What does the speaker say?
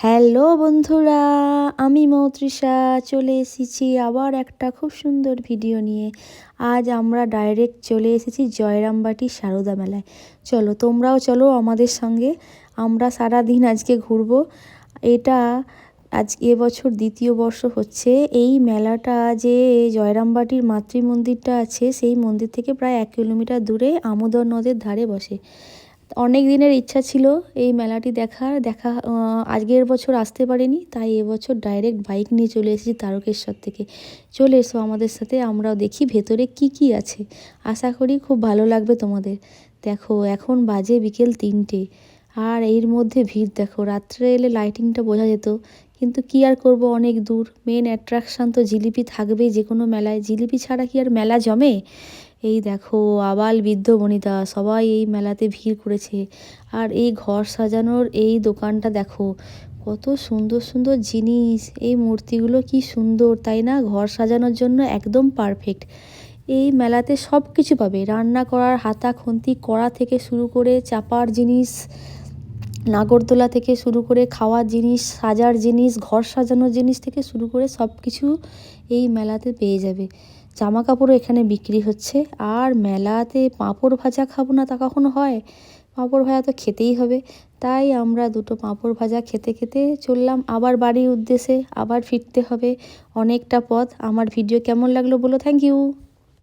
Hello বন্ধুরা, আমি মৌত্রিষা চলে এসেছি আবার একটা খুব সুন্দর ভিডিও নিয়ে। আজ আমরা ডাইরেক্ট চলে এসেছি জয়রামবাটি সারদা মেলায়। চলো তোমরাও চলো আমাদের সঙ্গে, আমরা সারা দিন আজকে ঘুরবো। এটা আজ এবছর দ্বিতীয় বর্ষ হচ্ছে। এই মেলাটা যে জয়রামবাটির মাতৃ মন্দিরটা আছে, সেই মন্দির থেকে প্রায় 1 কিলোমিটার দূরে আমোদর নদের ধারে বসে। অনেক দিনের ইচ্ছা ছিল এই মেলাটি দেখা আজকের বছর আসতে পারিনি, তাই এবছর ডাইরেক্ট বাইক নিয়ে চলে এসেছি তারকেশ্বর থেকে। চলে এসো আমাদের সাথে, আমরাও দেখি ভেতরে কি কি আছে। আশা করি খুব ভালো লাগবে তোমাদের। দেখো এখন বাজে বিকেল 3টে, আর এর মধ্যে ভিড় দেখো। রাত্রে এলে লাইটিংটা বোঝা যেত, কিন্তু কি আর করব, অনেক দূর। মেন অ্যাট্রাকশান তো জিলিপি থাকবেই যে কোনো মেলায়, জিলিপি ছাড়া কি আর মেলা জমে? এই দেখো আবাল বৃদ্ধ বনিতা সবাই এই মেলাতে ভিড় করেছে। আর এই ঘর সাজানোর এই দোকানটা দেখো, কত সুন্দর সুন্দর জিনিস। এই মূর্তিগুলো কি সুন্দর তাই না? ঘর সাজানোর জন্য একদম পারফেক্ট। এই মেলাতে সব কিছু পাবে, রান্না করার হাতা খুন্তি কড়া থেকে শুরু করে চাপার জিনিস, নাগরদোলা থেকে শুরু করে খাওয়ার জিনিস, সাজার জিনিস, ঘর সাজানোর জিনিস থেকে শুরু করে সব কিছু এই মেলাতে পেয়ে যাবে। জামা কাপড়ও এখানে বিক্রি হচ্ছে। আর মেলাতে পাঁপড় ভাজা খাবো না তা কখনো হয়? পাঁপড় ভাজা তো খেতেই হবে। তাই আমরা দুটো পাঁপড় ভাজা খেতে খেতে চললাম আবার বাড়ির উদ্দেশ্যে। আবার ফিরতে হবে অনেকটা পথ। আমার ভিডিও কেমন লাগলো বলো। Thank you.